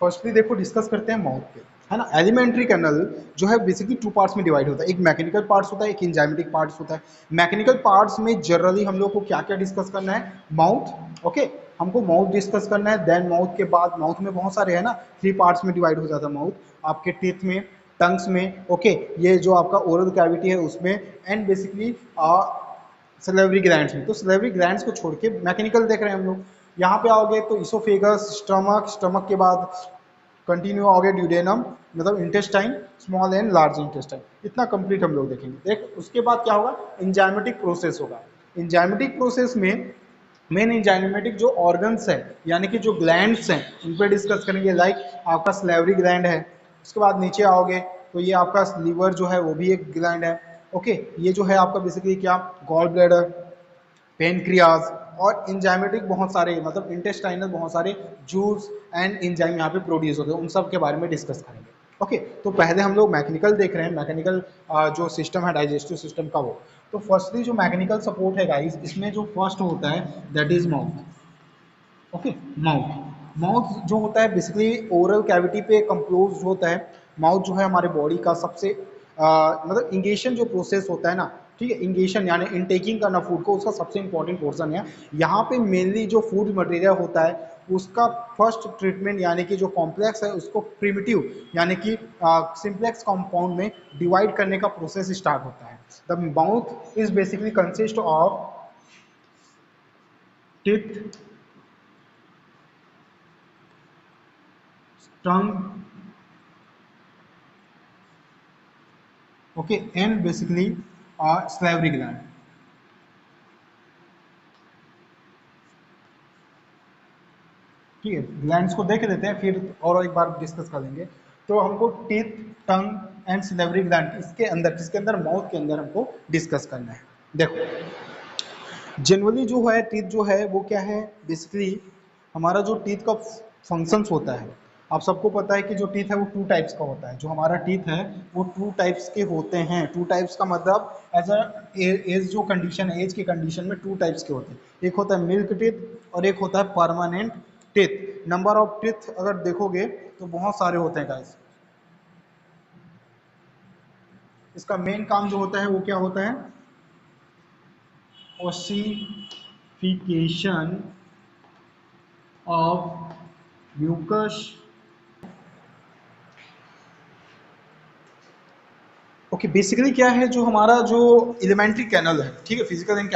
Firstly देखो discuss करते हैं माउथ पे, है ना। एलिमेंट्री कैनल जो है बेसिकली टू पार्ट्स में डिवाइड होता है, एक मैकेनिकल पार्ट्स होता है, एक एंजाइमेटिक पार्ट्स होता है। मैकेनिकल पार्ट्स में जनरली हम लोग को क्या क्या डिस्कस करना है, माउथ, ओके, हमको माउथ डिस्कस करना है। देन माउथ के बाद, माउथ में बहुत सारे है ना, 3 पार्ट्स में डिवाइड हो जाता है माउथ, आपके टीथ में, टंग्स में, ओके, ये जो आपका ओरल कैविटी है उसमें, एंड बेसिकली सलेवरी ग्लैंड्स में। तो सलेवरी ग्लैंड्स को छोड़ के मैकेनिकल देख रहे हैं हम लोग। यहाँ पे आओगे तो इसोफेगस, स्टमक, स्टमक के बाद कंटिन्यू आओगे ड्यूडेनम, मतलब intestine, small and large intestine, इतना कंप्लीट हम लोग देखेंगे। देख उसके बाद क्या होगा, एंजाइमेटिक प्रोसेस होगा। एंजाइमेटिक प्रोसेस में मेन एंजाइमेटिक जो ऑर्गन्स है यानी कि जो ग्लैंड्स हैं उन पर डिस्कस करेंगे, लाइक आपका सलेवरी ग्लैंड है। उसके बाद नीचे आओगे तो ये आपका लीवर जो है वो भी एक ग्लैंड है, ओके। ये जो है आपका बेसिकली क्या, गॉल ब्लैडर, पेनक्रियाज, और एंजाइमेटिक बहुत सारे, मतलब इंटेस्टाइनल बहुत सारे जूस एंड एंजाइम यहाँ पे प्रोड्यूस होते हैं, उन सब के बारे में डिस्कस करेंगे, ओके। तो पहले हम लोग मैकेनिकल देख रहे हैं, मैकेनिकल जो सिस्टम है डाइजेस्टिव सिस्टम का वो। तो फर्स्टली जो मैकेनिकल सपोर्ट है गाइस, इसमें जो फर्स्ट होता है that is mouth, okay. Mouth, mouth जो होता है बेसिकली ओरल कैविटी पे कंपोज होता है। माउथ जो है हमारे बॉडी का सबसे मतलब इंगेशन जो प्रोसेस होता है ना, ठीक है, इंगेशन यानी इनटेकिंग करना फूड को, उसका सबसे इंपॉर्टेंट पोर्शन है। यहाँ पे मेनली जो फूड मटेरियल होता है उसका फर्स्ट ट्रीटमेंट यानी कि जो कॉम्प्लेक्स है उसको प्रिमिटिव यानी कि सिंप्लेक्स कंपाउंड में डिवाइड करने का प्रोसेस स्टार्ट होता है। The mouth is basically consist of teeth, tongue, okay, and basically salivary gland. ठीक है, ग्लैंड्स को देख लेते हैं फिर और एक बार डिस्कस कर लेंगे। तो हमको teeth, tongue and salivary gland इसके अंदर, किसके अंदर, माउथ के अंदर हमको डिस्कस करना है। देखो जनरली जो है टीथ जो है वो क्या है, बेसिकली हमारा जो टीथ का फंक्शंस होता है, आप सबको पता है कि जो टीथ है वो 2 टाइप्स का होता है। जो हमारा टीथ है वो 2 टाइप्स के होते हैं। 2 टाइप्स का मतलब एज अ एज जो कंडीशन है, एज के कंडीशन में 2 टाइप्स के होते हैं। एक होता है मिल्क टीथ और एक होता है permanent teeth. Number of teeth अगर देखोगे तो बहुत सारे होते हैं गाइस। इसका मेन काम जो होता है वो क्या होता है, ossification of mucus, okay. Basically क्या है, जो हमारा जो एलिमेंट्री कैनल है, ठीक है, फिजिकल एंड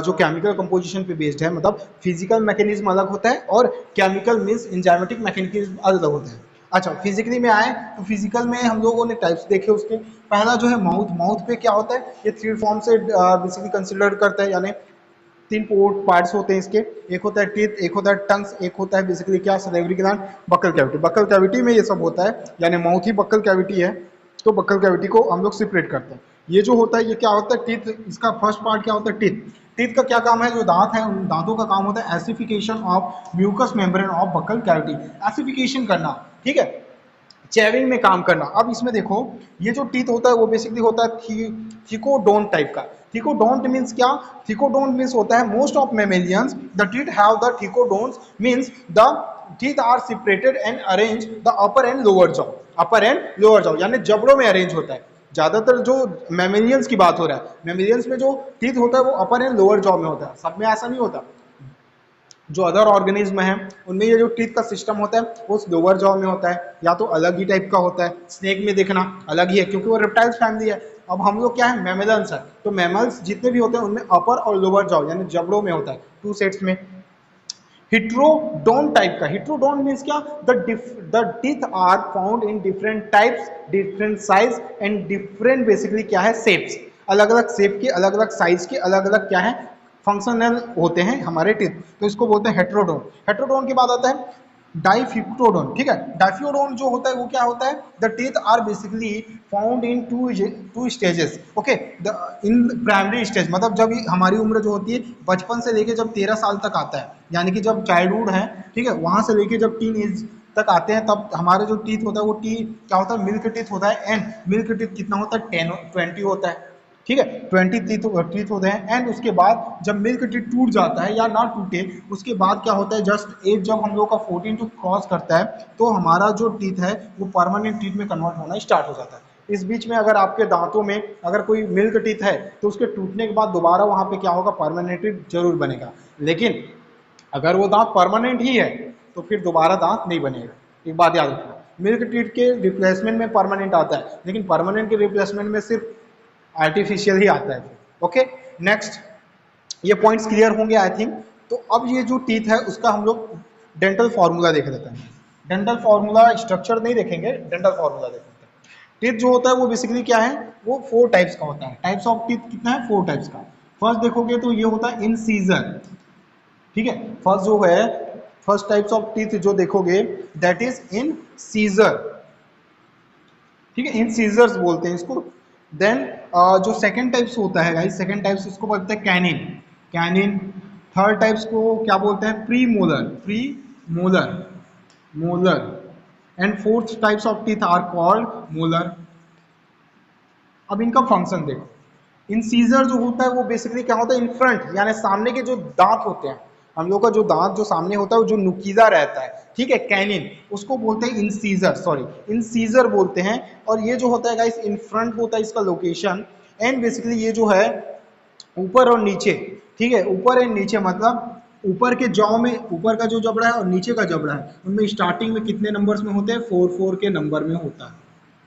जो केमिकल कंपोजिशन पे बेस्ड है, मतलब फिजिकल मैकेनिज्म अलग होता है और केमिकल मींस एंजाइमेटिक मैकेनिज्म अलग होता है। अच्छा, फिजिकली में आए तो फिजिकल में हम लोगों ने टाइप्स देखे उसके। पहला जो है माउथ, माउथ पे क्या होता है, ये 3 फॉर्म से बेसिकली कंसिडर करता है, यानी 3 पार्ट्स होते हैं इसके। एक होता है टीथ, एक होता है टंग्स, एक होता है बेसिकली क्या, salivary gland, buccal cavity. Buccal cavity में ये सब होता है, यानी माउथ ही बक्कल कैविटी है। तो बक्कल कैविटी को हम लोग सेपरेट करते हैं। ये जो होता है ये क्या होता है, टीथ, इसका फर्स्ट पार्ट क्या होता है, टीथ। टीथ का क्या काम है, जो दांत है उन दांतों का काम होता है ossification of mucous membrane of buccal cavity, ossification करना, ठीक है, चेविंग में काम करना। अब इसमें देखो ये जो टीथ होता है वो बेसिकली होता है थिकोडोंट टाइप का। थिकोडोंट मींस क्या, थिकोडोंट मींस होता है most of mammalians the teeth have the thecodonts, means the teeth are separated and arrange the upper and lower jaw, upper and lower jaw यानी जबड़ों में अरेंज होता है। ज्यादातर जो मेमेलियंस की बात हो रहा है, मेमेलियंस में जो टीथ होता है वो अपर एंड लोअर जॉ में होता है, सब में ऐसा नहीं होता। जो अदर ऑर्गेनिज्म है उनमें ये जो टीथ का सिस्टम होता है वो लोअर जॉ में होता है, या तो अलग ही टाइप का होता है। स्नेक में देखना अलग ही है क्योंकि वो रेप्टाइल्स फैमिली है। अब हम लोग क्या है, मैमल्स है, तो मैमल्स जितने भी होते हैं उनमें अपर और लोअर जॉ यानी जबड़ों में होता है, 2 सेट्स में। हिट्रोडोन टाइप का, हिट्रोडोन मीन्स क्या, the teeth are found in different types, different size and different basically क्या है, शेप्स। अलग अलग शेप के, अलग अलग साइज के, अलग अलग क्या है, फंक्शनल होते हैं हमारे टीथ। तो इसको बोलते हैं हेट्रोडोन। हेट्रोडोन के बाद आता है डाइफिक्टोडोन, ठीक है। डाइफियोडोन जो होता है वो क्या होता है, the teeth are basically found in two stages, okay. In primary stage मतलब जब हमारी उम्र जो होती है बचपन से लेके जब 13 साल तक आता है, यानी कि जब चाइल्डहुड है, ठीक है, वहां से लेके जब टीन एज तक आते हैं तब हमारे जो टीथ होता है वो टी क्या होता है, मिल्क टीथ होता है। एंड मिल्क टीथ कितना होता है, 10 20 होता है, ठीक है, 20 टीथ होते हैं। एंड उसके बाद जब मिल्क टीथ टूट जाता है या ना टूटे, उसके बाद क्या होता है, जस्ट एज जब हम लोग का 14 टू क्रॉस करता है तो हमारा जो टीथ है वो परमानेंट टीथ में कन्वर्ट होना स्टार्ट हो जाता है। इस बीच में अगर आपके दांतों में अगर कोई मिल्क टीथ है तो उसके टूटने के बाद दोबारा वहां पे क्या होगा, परमानेंट टीथ जरूर बनेगा। लेकिन अगर वो दांत परमानेंट ही है तो फिर दोबारा दांत नहीं बनेगा। एक बात याद रखना, मिल्क टीथ के रिप्लेसमेंट में परमानेंट आता है, लेकिन परमानेंट के रिप्लेसमेंट में सिर्फ आर्टिफिशियल ही आता है। ओके, नेक्स्ट, ये पॉइंट्स क्लियर होंगे आई थिंक। तो अब ये जो टीथ है उसका हम लोग डेंटल फॉर्मूला देख लेते हैं। डेंटल फॉर्मूला, स्ट्रक्चर नहीं देखेंगे, डेंटल फॉर्मूला देख लेते हैं। टीथ जो होता है वो बेसिकली क्या है, वो 4 टाइप्स का होता है। टाइप्स ऑफ टीथ कितना है, 4 टाइप्स का। फर्स्ट देखोगे तो ये होता है इंसीजर। ठीक है, फर्स्ट जो है, फर्स्ट टाइप्स ऑफ टीथ जो देखोगे दैट इज इन सीजर। ठीक है, इन सीजर्स बोलते हैं इसको। देन जो सेकंड टाइप्स होता है गाइस, सेकंड टाइप्स इसको बोलते हैं कैनिन। कैनिन। थर्ड टाइप्स को क्या बोलते हैं, premolar. Premolar, molar. And fourth types of teeth are called molar. अब इनका फंक्शन देखो। इंसीजर जो होता है वो बेसिकली क्या होता है, इन फ्रंट यानी सामने के जो दांत होते हैं, हम लोग का जो दांत जो सामने होता है वो जो नुकीला रहता है, ठीक है, कैनिन, उसको बोलते हैं इंसीजर, सॉरी इंसीजर बोलते हैं। और ये जो होता है गाइस इन फ्रंट होता है इसका लोकेशन। एंड बेसिकली ये जो है ऊपर और नीचे, ठीक है, ऊपर एंड नीचे मतलब ऊपर के जॉ में ऊपर का जो जबड़ा है और नीचे का जबड़ा है उनमें स्टार्टिंग में कितने नंबर्स में होते हैं, 4 के नंबर में होता है।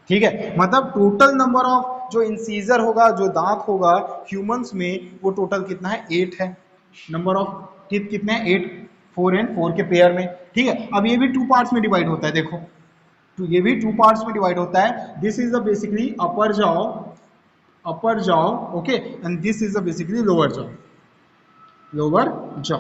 ठीक है, मतलब टोटल नंबर ऑफ जो इंसीजर होगा, जो दांत होगा ह्यूमंस में, वो टोटल कितना है, 8 है। नंबर ऑफ टीथ कितने हैं, 8, 4 एंड 4 के पेयर में। ठीक है, अब ये भी 2 पार्ट्स में डिवाइड होता है, देखो तो ये भी 2 पार्ट्स में डिवाइड होता है। This is the basically upper jaw, upper jaw, okay, and this is the basically lower jaw, lower jaw.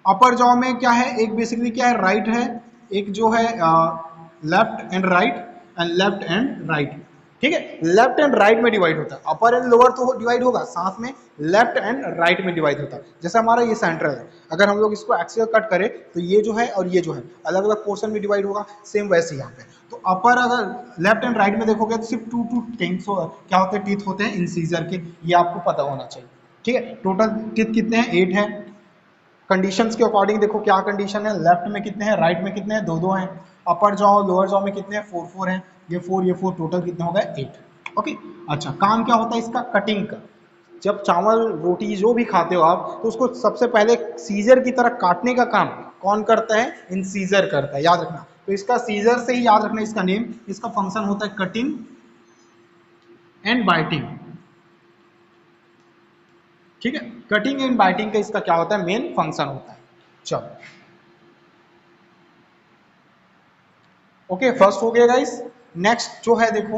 Upper jaw में क्या है, एक बेसिकली क्या है, राइट है, एक जो है left and right, and left and right. ठीक है, लेफ्ट एंड राइट में डिवाइड होता है। अपर एंड लोअर तो डिवाइड होगा, साथ में लेफ्ट एंड राइट में डिवाइड होता है। जैसे हमारा ये सेंट्रल है, अगर हम लोग इसको एक्सियल कट करें तो ये जो है और ये जो है अलग अलग पोर्शन में डिवाइड होगा, सेम वैसे यहाँ पे। तो अपर अगर लेफ्ट एंड राइट में देखोगे तो सिर्फ 2 टिंग्स क्या होते हैं, टीथ होते हैं इंसीजर के, ये आपको पता होना चाहिए। ठीक है, टोटल टीथ कितने हैं, 8 है। कंडीशंस के अकॉर्डिंग देखो क्या कंडीशन है, लेफ्ट में कितने हैं, राइट में कितने हैं, 2 हैं। अपर जॉ लोअर जॉ में कितने हैं, 4 हैं। ये 4 टोटल कितना होगा, 8। ओके, अच्छा, काम क्या होता है इसका, कटिंग का। जब चावल रोटी जो भी खाते हो आप, तो उसको सबसे पहले सीजर की तरह काटने का काम कौन करता है, इंसीजर करता है, याद रखना। तो इसका सीजर से ही याद रखना इसका नेम। इसका फंक्शन होता है कटिंग एंड बाइटिंग। ठीक है, कटिंग एंड बाइटिंग का इसका क्या होता है, मेन फंक्शन होता है। चलो, ओके, फर्स्ट हो गया गाइस। नेक्स्ट जो है देखो,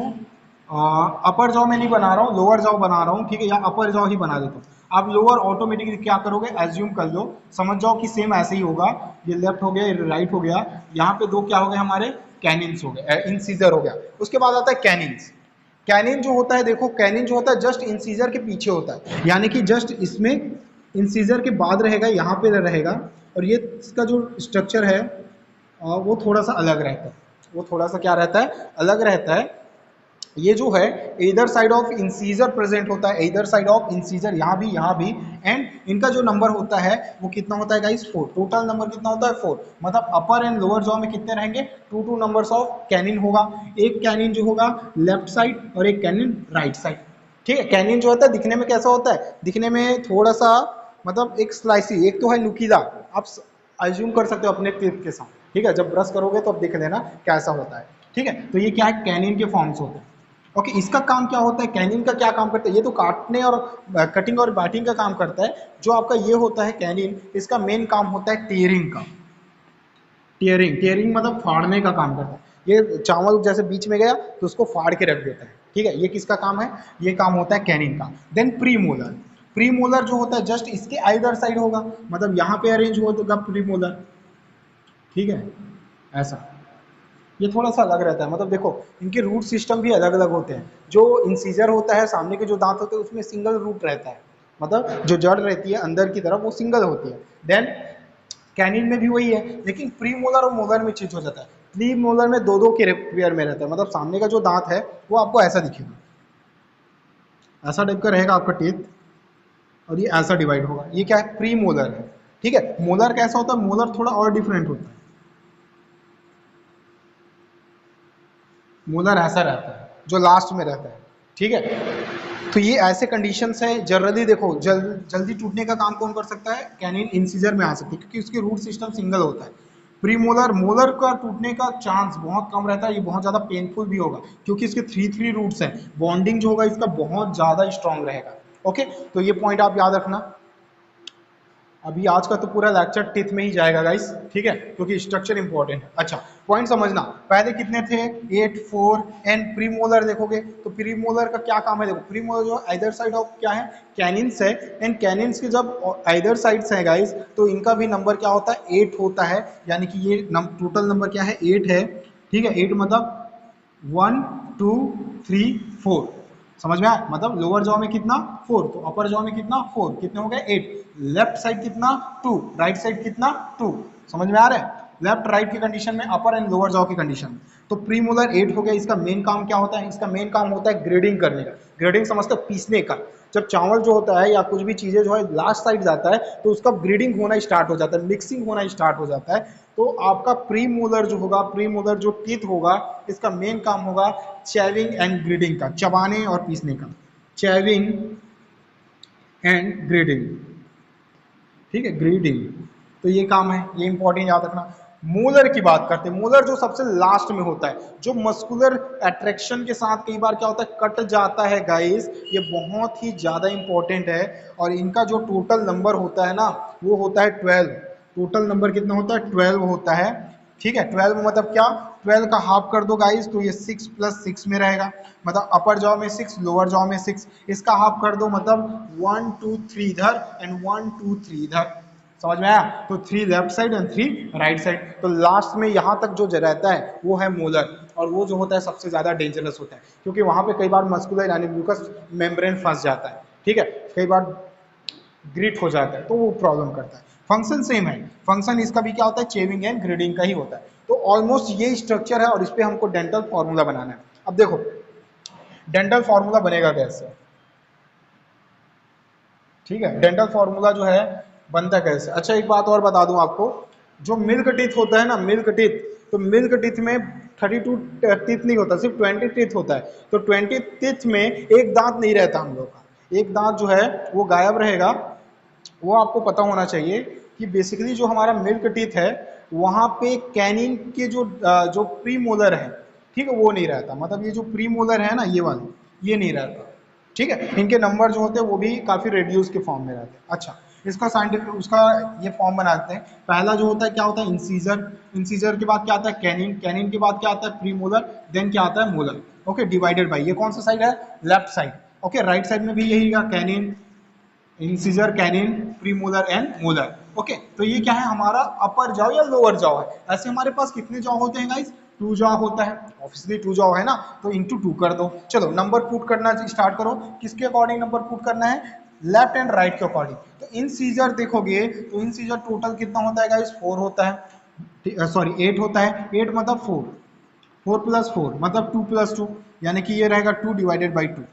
अपर जॉ में नहीं बना रहा हूँ, लोअर जॉ बना रहा हूँ। ठीक है, या अपर जॉ ही बना देता हूँ। आप लोअर ऑटोमेटिकली क्या करोगे, एज्यूम कर लो, समझ जाओ कि सेम ऐसे ही होगा। ये लेफ्ट हो गया, ये राइट हो गया, यहाँ पे 2 क्या हो गए हमारे, कैनिन्स हो गए, इंसीजर हो गया। उसके बाद आता है कैनिन्स। कैनिन जो होता है देखो, कैनिन जो होता है जस्ट इंसीजर के पीछे होता है, यानी कि जस्ट इसमें इंसीजर के बाद रहेगा, यहाँ पे रहेगा। और ये इसका जो स्ट्रक्चर है वो थोड़ा सा अलग रहता है। वो थोड़ा सा क्या रहता है, अलग रहता है। ये जो है इधर साइड ऑफ इंसीजर प्रेजेंट होता है, इधर साइड ऑफ इंसीजर, यहाँ भी, यहाँ भी। एंड इनका जो नंबर होता है वो कितना होता है गाइस, 4। टोटल नंबर कितना होता है, 4। मतलब अपर एंड लोअर जॉ में कितने रहेंगे, 2 नंबर्स ऑफ कैनिन होगा। एक कैनिन जो होगा लेफ्ट साइड और एक कैनिन राइट साइड। ठीक है, कैनिन जो होता है दिखने में कैसा होता है, दिखने में थोड़ा सा मतलब एक स्लाइसी, एक तो है नुकीला, आप अज्यूम कर सकते हो अपने टीथ के साथ। ठीक है, जब ब्रश करोगे तो अब देख लेना कैसा होता है। ठीक है, तो ये क्या है, कैनिन के फॉर्म्स होते हैं। ओके, इसका काम क्या होता है, कैनिन का क्या काम करता है, ये तो काटने और कटिंग और बाइटिंग का काम करता है। जो आपका ये होता है कैनिन, इसका मेन काम होता है टीयरिंग का। टीयरिंग, टीयरिंग मतलब फाड़ने का काम करता है। ये चावल जैसे बीच में गया तो उसको फाड़ के रख देता है। ठीक है, ये किसका काम है, ये काम होता है कैनिन का। Then premolar. प्रीमोलर जो होता है जस्ट इसके आइदर साइड होगा, मतलब यहाँ पे अरेंज होगा प्रीमोलर। ठीक है, ऐसा ये थोड़ा सा अलग रहता है। मतलब देखो इनके रूट सिस्टम भी अलग अलग होते हैं। जो इंसीजर होता है, सामने के जो दांत होते हैं उसमें सिंगल रूट रहता है, मतलब जो जड़ रहती है अंदर की तरफ वो सिंगल होती है। देन कैनिन में भी वही है, लेकिन प्री मोलर और मोलर में चेंज हो जाता है। प्री मोलर में 2 के पेयर में रहता है, मतलब सामने का जो दांत है वो आपको ऐसा दिखेगा, ऐसा टाइप का रहेगा आपका टीथ और ये ऐसा डिवाइड होगा, ये क्या है, प्री मोलर है। ठीक है, मोलर कैसा होता है, मोलर थोड़ा और डिफरेंट होता है। मोलर ऐसा रहता है जो लास्ट में रहता है। ठीक है, तो ये ऐसे कंडीशंस है, जनरली देखो जल्दी टूटने का काम कौन कर सकता है, कैनिन इंसिजर में आ सकती है, क्योंकि उसके रूट सिस्टम सिंगल होता है। प्रीमोलर मोलर का टूटने का चांस बहुत कम रहता है, ये बहुत ज्यादा पेनफुल भी होगा, क्योंकि इसके थ्री थ्री रूट्स हैं, बॉन्डिंग जो होगा इसका बहुत ज्यादा स्ट्रांग रहेगा। ओके, तो ये पॉइंट आप याद रखना। अभी आज का तो पूरा लेक्चर टिथ में ही जाएगा गाइस, ठीक है, क्योंकि स्ट्रक्चर इंपॉर्टेंट है। अच्छा, पॉइंट समझना, पहले कितने थे, 8 4 एंड प्रीमोलर देखोगे तो प्रीमोलर का क्या काम है, देखो प्रीमोलर जो आइदर साइड ऑफ क्या है, कैनिन्स है, एंड कैनिन्स के जब आइदर साइड्स है गाइस, तो इनका भी नंबर क्या होता है, 8 होता है, यानी कि ये टोटल नंबर क्या है, 8 है। ठीक है, 8 मतलब 1 2 3 4, समझ में आया, मतलब लोअर जॉ में कितना 4, तो अपर जॉ में कितना 4, कितने हो गए 8, लेफ्ट साइड कितना 2, राइट साइड कितना 2, समझ में आ रहा है, लेफ्ट राइट की कंडीशन में, अपर एंड लोअर जॉ की कंडीशन में। तो प्रीमोलर 8 हो गया, इसका मेन काम क्या होता है, इसका मेन काम होता है ग्रेडिंग करने का, ग्रेडिंग समझते हो, पीसने का। जब चावल जो होता है या कुछ भी चीजें जो है लास्ट साइड जाता है, तो उसका ग्रेडिंग होना स्टार्ट हो जाता है, मिक्सिंग होना स्टार्ट हो जाता है। तो आपका प्रीमोलर जो होगा, प्रीमोलर जो टीथ होगा, इसका मेन काम होगा चैविंग एंड ग्रेडिंग का, चबाने और पीसने का, चैविंग एंड ग्रेडिंग। ठीक है, ग्रेडिंग, तो ये काम है, ये इंपॉर्टेंट याद रखना। मोलर की बात करते हैं, मोलर जो सबसे लास्ट में होता है, जो मस्कुलर अट्रैक्शन के साथ कई बार क्या होता है, कट जाता है गाइस, ये बहुत ही ज्यादा इंपॉर्टेंट है। और इनका जो टोटल नंबर होता है ना, वो होता है 12, टोटल नंबर कितना होता है, 12 होता है। ठीक है, 12 मतलब क्या, 12 का हाफ कर दो गाइस, तो ये 6 + 6 में रहेगा, मतलब अपर जॉ में 6, लोअर जॉ में 6, इसका हाफ कर दो, मतलब 1 2 3 इधर एंड 1 2 3 इधर, समझ में आया, तो 3 left side and 3 right side, तो लास्ट में यहाँ तक जो रहता है वो है मोलर, और वो जो होता है सबसे ज्यादा डेंजरस होता है, क्योंकि वहां पे कई बार मस्कुलर यानी म्यूकस मेम्ब्रेन फंस जाता है। ठीक है, कई बार ग्रिट हो जाता है, तो वो प्रॉब्लम करता है। फंक्शन सेम है, फंक्शन इसका भी क्या होता है, चेविंग एंड ग्रेडिंग का ही होता है। तो ऑलमोस्ट ये स्ट्रक्चर है, और इस पे हमको डेंटल फॉर्मूला बनाना है। अब देखो डेंटल फॉर्मूला बनेगा कैसे, ठीक है, डेंटल फॉर्मूला जो है बनता कैसे, अच्छा एक बात और बता दूं आपको, जो मिल्क टीथ होता है ना, मिल्क टीथ, तो मिल्क टीथ में 32 टीथ नहीं होता, सिर्फ 20 टीथ होता है। तो 20 टीथ में एक दांत नहीं रहता हम लोग का, एक दांत जो है वो गायब रहेगा। वो आपको पता होना चाहिए कि बेसिकली जो हमारा मिल्क टीथ है, वहां पे कैनिन के जो प्री मोलर है, ठीक है, वो नहीं रहता, मतलब ये जो प्री मोलर है ना, ये वाले ये नहीं रहता। ठीक है, इनके नंबर जो होते हैं वो भी काफी रेड्यूस के फॉर्म में रहते हैं। अच्छा, इसका साइंटिफिक उसका ये फॉर्म बनाते हैं, पहला जो होता है क्या होता है, इंसीजर, इंसीजर के बाद क्या आता है, कैनिन, कैनिन के बाद क्या आता है, प्री मोलर, देन क्या आता है, मोलर। ओके, डिवाइडेड बाई, ये कौन सा साइड है, left side. Okay, right side में भी यही का canine, incisor, canine, premolar and molar. Okay, तो ये क्या है, हमारा अपर जॉ या लोअर जॉ है। ऐसे हमारे पास कितने जॉ होते हैं गाइस, 2 जॉ होता है, ऑब्वियसली 2 जॉ है ना, तो इंटू 2 कर दो। चलो नंबर पुट करना स्टार्ट करो, किसके अकॉर्डिंग नंबर पुट करना है, लेफ्ट एंड राइट के अकॉर्डिंग। तो इन सीजर देखोगे, तो इन सीजर टोटल कितना होता है गाइस, 4 होता है, सॉरी 8 होता है, 8 मतलब 4, 4 + 4 मतलब 2 + 2, यानी कि ये रहेगा 2 डिवाइडेड बाई 2।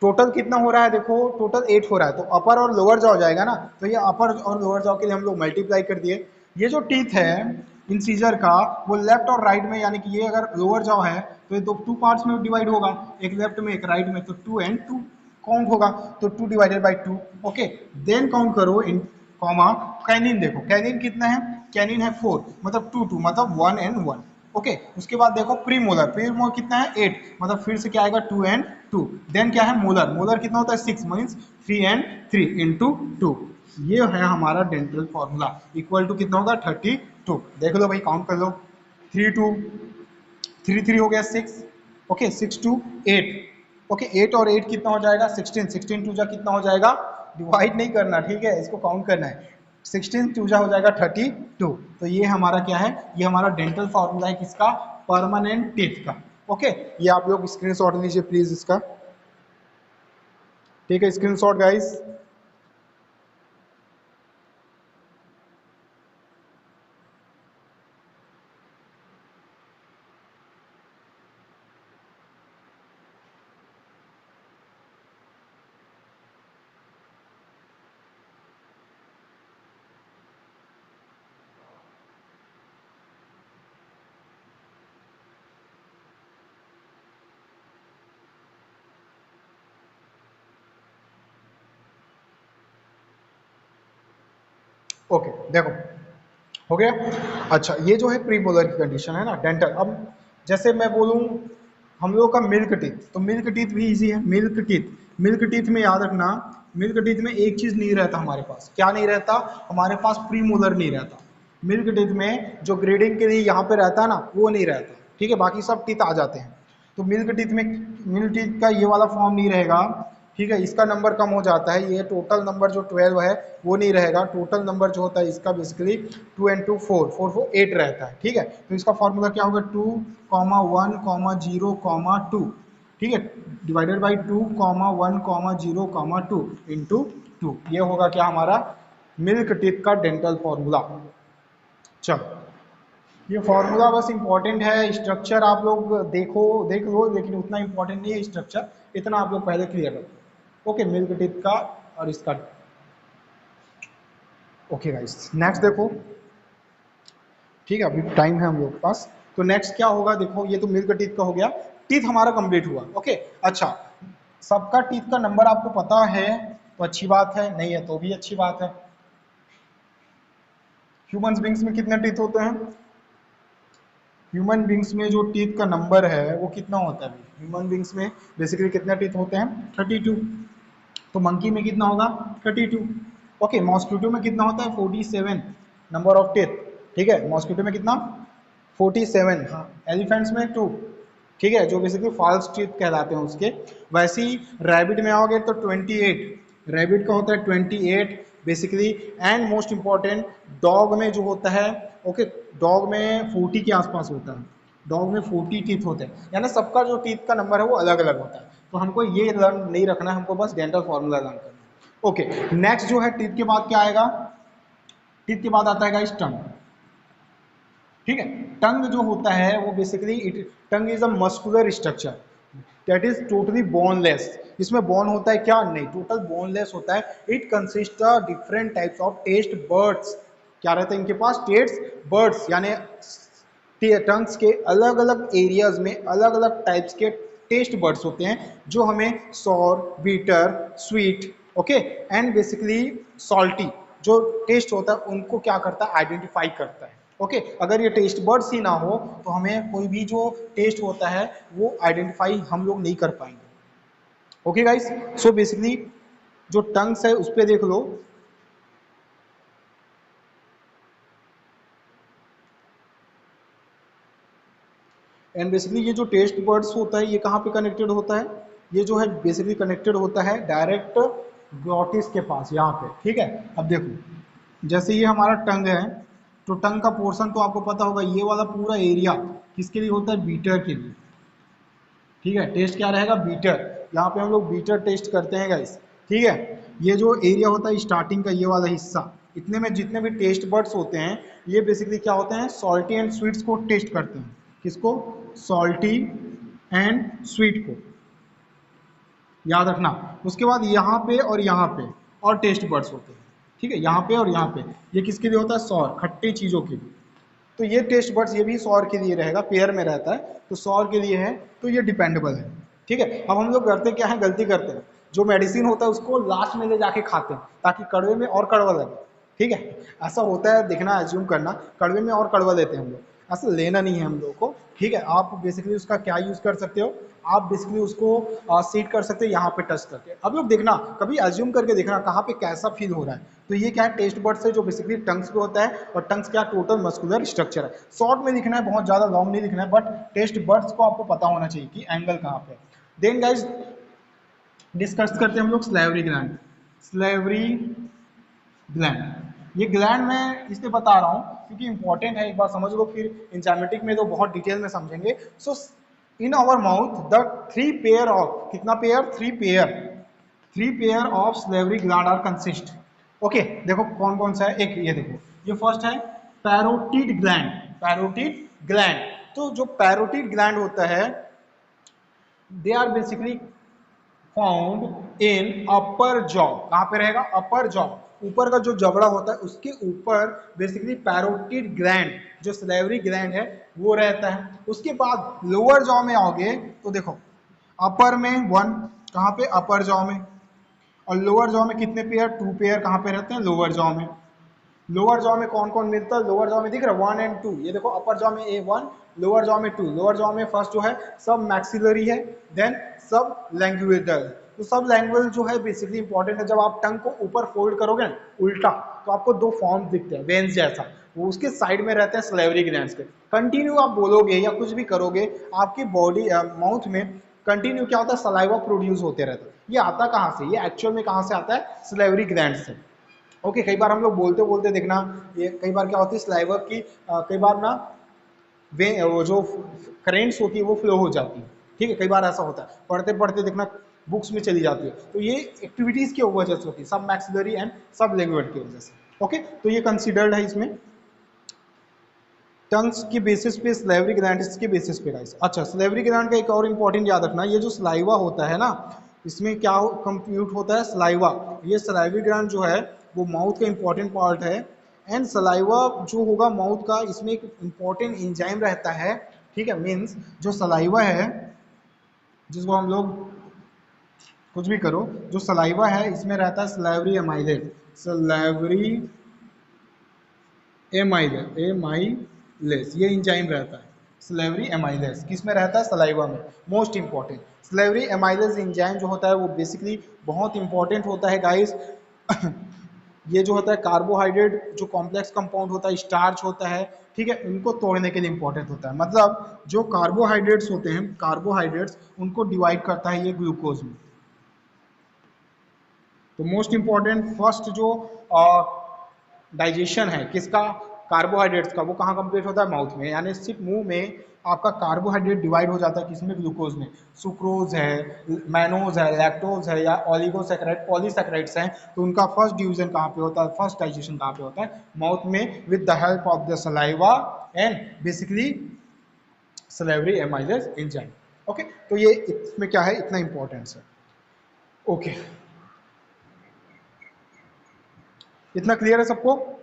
टोटल कितना हो रहा है, देखो टोटल 8 हो रहा है, तो अपर और लोअर जॉ हो जाएगा ना, तो ये अपर और लोअर जॉ के लिए हम लोग मल्टीप्लाई कर दिए। ये जो टीथ है इंसीजर का, वो लेफ्ट और राइट में, यानी कि ये अगर लोअर जॉ है तो ये 2 पार्ट्स में डिवाइड होगा, एक लेफ्ट में एक राइट में, तो 2 एंड 2 काउंट होगा, तो 2 divided by 2। Okay, then count करो इन कॉमा, कैनिन देखो, कैनिन कितना है, कैनिन है 4, मतलब 2 2 मतलब 1 एंड 1। ओके, उसके बाद देखो प्रीमोलर, प्रीमोलर कितना है 8, मतलब फिर से क्या आएगा 2 एंड 2। देन क्या है मोलर, मोलर कितना होता है 6, मीन्स 3 एंड 3 इंटू 2। ये है हमारा डेंटल फॉर्मूला, इक्वल टू कितना होगा 32। देख लो भाई, काउंट कर लो, 3 2 3 3 हो गया 6, ओके 6 2 8, ओके 8 और 8 कितना हो जाएगा 16, 16 टू जा कितना हो जाएगा, डिवाइड नहीं करना, ठीक है, इसको काउंट करना है, 16 टू जा हो जाएगा 32। तो ये हमारा क्या है, ये हमारा डेंटल फॉर्मूला है किसका, परमानेंट टीथ का। ओके, ये आप लोग स्क्रीनशॉट लीजिए प्लीज इसका, ठीक है, स्क्रीनशॉट गाइस। ओके देखो, हो गया। अच्छा, ये जो है प्री मोलर की कंडीशन है ना डेंटल। अब जैसे मैं बोलूँ हम लोगों का मिल्क टीथ, तो मिल्क टीथ भी इजी है। मिल्क टीथ, मिल्क टीथ में याद रखना, मिल्क टीथ में एक चीज नहीं रहता हमारे पास। क्या नहीं रहता हमारे पास? प्री मोलर नहीं रहता। मिल्क टीथ में जो ग्रेडिंग के लिए यहाँ पे रहता है ना, वो नहीं रहता, ठीक है, बाकी सब टीथ आ जाते हैं। तो मिल्क टीथ में, मिल्क टीथ का ये वाला फॉर्म नहीं रहेगा, ठीक है, इसका नंबर कम हो जाता है। ये टोटल नंबर जो 12 है वो नहीं रहेगा। टोटल नंबर जो होता है इसका बेसिकली 2 and 2 4 4 4 8 रहता है, ठीक है। तो इसका फॉर्मूला क्या होगा? 2, 1, 0, 2, ठीक है, डिवाइडेड बाई 2, 1, 0, 2 इंटू 2। ये होगा क्या हमारा? मिल्क टीथ का डेंटल फॉर्मूला। चलो, ये फॉर्मूला बस इंपॉर्टेंट है, स्ट्रक्चर आप लोग देख लो, लेकिन उतना इंपॉर्टेंट नहीं है स्ट्रक्चर, इतना आप लोग पहले क्लियर रखो। ओके, मिल्क टीथ का और इसका। ओके गाइस, नेक्स्ट देखो, ठीक है, अभी टाइम है हम लोग के पास। तो नेक्स्ट क्या होगा देखो, ये तो मिल्क टीथ का हो गया, टीथ हमारा कंप्लीट हुआ। ओके, अच्छा, सबका टीथ का नंबर आपको पता है तो अच्छी बात है, नहीं है तो भी अच्छी बात है। ह्यूमन बींग्स में कितने टीथ होते हैं? ह्यूमन बींग्स में जो टीथ का नंबर है वो कितना होता है? ह्यूमन बींग्स में बेसिकली कितने टीथ होते हैं? 32। तो मंकी में कितना होगा? 32। ओके, मॉस्किटो में कितना होता है? 47 नंबर ऑफ टीथ, ठीक है, मॉस्किटो में कितना? 47। हाँ, एलिफेंट्स में 2, ठीक है, जो बेसिकली फॉल्स टीथ कहलाते हैं उसके। वैसे ही रैबिट में आओगे तो 28, रैबिट का होता है 28 basically. And most important, dog में जो होता है, ओके, डॉग में 40 के आसपास होता है। डॉग में 40 टीथ होते हैं, यानी सबका जो टीथ का नंबर है वो अलग अलग होता है। तो हमको ये लर्न नहीं रखना है, हमको बस डेंटल फॉर्मूला लर्न करना है। ओके, नेक्स्ट जो है टीथ के बाद क्या आएगा? टीथ के बाद आता है गाइस टंग, ठीक है। टंग जो होता है वो basically tongue is a muscular structure that is totally boneless. इसमें बोन होता है क्या? नहीं, टोटल बोनलेस होता है। It consist of different types of taste buds. क्या रहता है इनके पास? टेस्ट बर्ड्स, यानी टंग्स के अलग अलग एरियाज में अलग अलग टाइप्स के टेस्ट बर्ड्स होते हैं, जो हमें sour, bitter, sweet, okay, and basically salty जो टेस्ट होता है उनको क्या करता है? आइडेंटिफाई करता है। ओके, अगर ये टेस्ट बर्ड्स ही ना हो तो हमें कोई भी जो टेस्ट होता है वो आइडेंटिफाई हम लोग नहीं कर पाएंगे। ओके गाइस, सो बेसिकली जो टंग्स है उस पर देख लो। एंड बेसिकली ये जो टेस्ट बर्ड्स होता है ये कहाँ पे कनेक्टेड होता है? ये जो है बेसिकली कनेक्टेड होता है डायरेक्ट ग्लॉटिस के पास, यहाँ पे, ठीक है। अब देखो, जैसे ये हमारा टंग है, तो टंग का पोर्शन तो आपको पता होगा, ये वाला पूरा एरिया किसके लिए होता है? बीटर के लिए, ठीक है। टेस्ट क्या रहेगा? बीटर। यहाँ पे हम लोग बीटर टेस्ट करते हैं गाइस, ठीक है। ये जो एरिया होता है स्टार्टिंग का, ये वाला हिस्सा, इतने में जितने भी टेस्ट बर्ड्स होते हैं ये बेसिकली क्या होते हैं? सॉल्टी एंड स्वीट्स को टेस्ट करते हैं। किसको? सॉल्टी एंड स्वीट को, याद रखना। उसके बाद यहाँ पे और टेस्ट बर्ड्स होते हैं, ठीक है, यहाँ पे और यहाँ पे। ये किसके लिए होता है? सॉर, खट्टी चीज़ों के लिए। तो ये टेस्ट बर्ड्स ये भी सौर के लिए रहेगा, पेयर में रहता है, तो सौर के लिए है, तो ये डिपेंडेबल है, ठीक है। अब हम लोग करते क्या है? गलती करते हैं, जो मेडिसिन होता है उसको लास्ट में ले जाके खाते हैं ताकि कड़वे में और कड़वा लगे, ठीक है। ऐसा होता है, देखना, एज्यूम करना, कड़वे में और कड़वा लेते हैं हम लोग, ऐसा लेना नहीं है हम लोग को, ठीक है। आप बेसिकली उसका क्या यूज़ कर सकते हो? आप बेसिकली उसको सीट कर सकते हो यहाँ पे टच करके। अब लोग देखना, कभी एज्यूम करके देखना कहाँ पे कैसा फील हो रहा है। तो ये क्या है? टेस्ट बर्ड्स है जो बेसिकली टंग्स पे होता है, और टंग्स क्या? टोटल मस्कुलर स्ट्रक्चर है। शॉर्ट में लिखना है, बहुत ज़्यादा लॉन्ग नहीं लिखना है, बट टेस्ट बर्ड्स को आपको पता होना चाहिए कि एंगल कहाँ पे। देन गाइज डिस्कस करते हैं हम लोग स्लेवरी ग्लैंड। स्लेवरी ग्लैंड, ये ग्लैंड मैं इसलिए बता रहा हूँ क्योंकि इंपॉर्टेंट है, एक बार समझ लो, फिर इंजाइमेटिक में तो बहुत डिटेल में समझेंगे। So in our mouth the 3 pair of, कितना pair? 3 pair of salivary gland are consist. Okay, देखो कौन कौन सा है। एक ये देखो, ये फर्स्ट है पैरोटिड ग्लैंड। पैरोटिड ग्लैंड, तो जो पैरोटिड ग्लैंड होता है they are basically found in upper jaw. कहाँ पे रहेगा? अपर जॉ, ऊपर का जो जबड़ा होता है उसके ऊपर बेसिकली पैरोटिड ग्लैंड, जो स्लेवरी ग्लैंड है वो रहता है। उसके बाद लोअर जॉ में आओगे तो देखो, अपर में 1, कहाँ पे? अपर जॉ में। और लोअर जॉ में कितने पेयर? 2 पेयर कहाँ पे रहते हैं? लोअर जॉ में। लोअर जॉ में कौन कौन मिलता है? लोअर जॉ में दिख रहा है 1 एंड 2, ये देखो अपर जॉ में A1, लोअर जॉ में 2। लोअर जॉ में फर्स्ट जो है सब मैक्सिलरी है, देन सब लैंग्यूलेटर। तो सब लैंग्वेज जो है बेसिकली इंपॉर्टेंट है। जब आप टंग को ऊपर फोल्ड करोगे ना उल्टा, तो आपको दो फॉर्म दिखते हैं वेन्स जैसा, वो उसके साइड में रहते हैं सलेवरी ग्लैंड्स के। कंटिन्यू आप बोलोगे या कुछ भी करोगे, आपकी बॉडी माउथ में कंटिन्यू क्या होता है, सलाइवा प्रोड्यूस होते रहता है। ये आता कहाँ से? ये एक्चुअल में कहाँ से आता है? सलेवरी ग्लैंड से। ओके, कई बार हम लोग बोलते बोलते देखना, ये कई बार क्या होती है सलाइवा की कई बार ना वे वो जो करेंट्स होती है वो फ्लो हो जाती है, ठीक है, कई बार ऐसा होता है, पढ़ते पढ़ते देखना बुक्स में चली जाती है। तो ये एक्टिविटीज की वजह से होती है, सब मैक्सिलरी एंड सब लिंगुएट की वजह से। ओके, तो ये कंसिडर्ड है इसमें टंग्स की बेसिस पे, स्लेवरी ग्लैंड्स के बेसिस पे गाइस। अच्छा, स्लेवरी ग्लैंड का एक और इंपॉर्टेंट याद रखना, ये जो सलाइवा होता है ना, इसमें क्या कंप्यूट होता है? सलाइवा। ये सलाइवरी ग्लैंड जो है वो माउथ का इंपॉर्टेंट पार्ट है। एंड सलाइवा जो होगा माउथ का, इसमें एक इंपॉर्टेंट एंजाइम रहता है, ठीक है। मीन्स जो सलाइवा है, जिसको हम लोग कुछ भी करो, जो सलाइवा है इसमें रहता है सलाइवरी एमाइलेज, सलाइवरी एमाइलेस, ये इंजाइम रहता है। स्लेवरी एमाइलेस किस में रहता है? सलाइवा में। Most important slavery amylase enzyme जो होता है वो बेसिकली बहुत इंपॉर्टेंट होता है गाइस। ये जो होता है कार्बोहाइड्रेट, जो कॉम्प्लेक्स कंपाउंड होता है, स्टार्च होता है, ठीक है, उनको तोड़ने के लिए इंपॉर्टेंट होता है। मतलब जो कार्बोहाइड्रेट्स होते हैं, कार्बोहाइड्रेट्स उनको डिवाइड करता है ये ग्लूकोज में। तो मोस्ट इंपॉर्टेंट फर्स्ट जो डाइजेशन है किसका? कार्बोहाइड्रेट्स का। वो कहाँ कंप्लीट होता है? माउथ में। यानी सिर्फ मुंह में आपका कार्बोहाइड्रेट डिवाइड हो जाता है किसमें? ग्लूकोज में। सुक्रोज है, मैनोज है, लैक्टोज है या ऑलिगोसैकेराइड, पॉलीसैकेराइड्स हैं, तो उनका फर्स्ट डिवीजन कहाँ पे होता है? फर्स्ट डाइजेशन कहाँ पे होता है? माउथ में, with the help of the saliva and basically salivary amylase enzyme. Okay, तो ये इसमें क्या है, इतना इंपॉर्टेंस है। ओके, इतना क्लियर है सबको?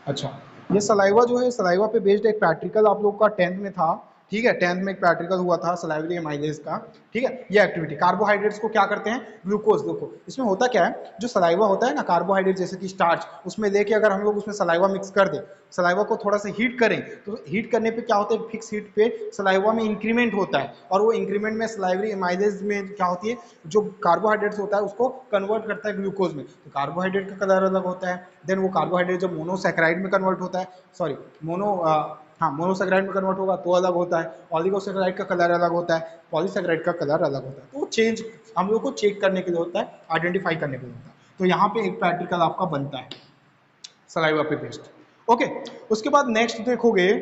अच्छा, ये सलाइवा जो है, सलाइवा पे बेस्ड एक प्रैक्टिकल आप लोग का 10th में था, ठीक है। 10th में एक प्रैक्टिकल हुआ था सलाइवरी एमाइलेज का, ठीक है। ये एक्टिविटी कार्बोहाइड्रेट्स को क्या करते हैं? ग्लूकोज। देखो इसमें होता क्या है, जो सलाइवा होता है ना, कार्बोहाइड्रेट जैसे कि स्टार्च, उसमें लेके अगर हम लोग उसमें सलाइवा मिक्स कर दें, सलाइवा को थोड़ा सा हीट करें, तो हीट करने पे क्या होता है, फिक्स हीट पे सलाइवा में इंक्रीमेंट होता है, और वो इंक्रीमेंट में सलाइवरी एमाइलेज में क्या होती है, जो कार्बोहाइड्रेट्स होता है उसको कन्वर्ट करता है ग्लूकोज में। तो कार्बोहाइड्रेट का कलर अलग होता है, देन वो कार्बोहाइड्रेट जब मोनोसैकेराइड में कन्वर्ट होता है, सॉरी मोनोसैकेराइड में कन्वर्ट होगा तो अलग होता है, ऑलिगोसैकेराइड का कलर अलग होता है, पॉलीसैकेराइड का कलर अलग होता है। तो वो चेंज हम लोग को चेक करने के लिए होता है, आइडेंटिफाई करने के लिए होता है। तो यहाँ पे एक प्रैक्टिकल आपका बनता है सलाइवा पे बेस्ड। ओके, उसके बाद नेक्स्ट देखोगे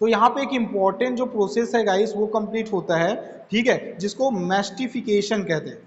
तो यहाँ पे एक इंपॉर्टेंट जो प्रोसेस है गाइस वो कंप्लीट होता है, ठीक है, जिसको मैस्टिफिकेशन कहते हैं।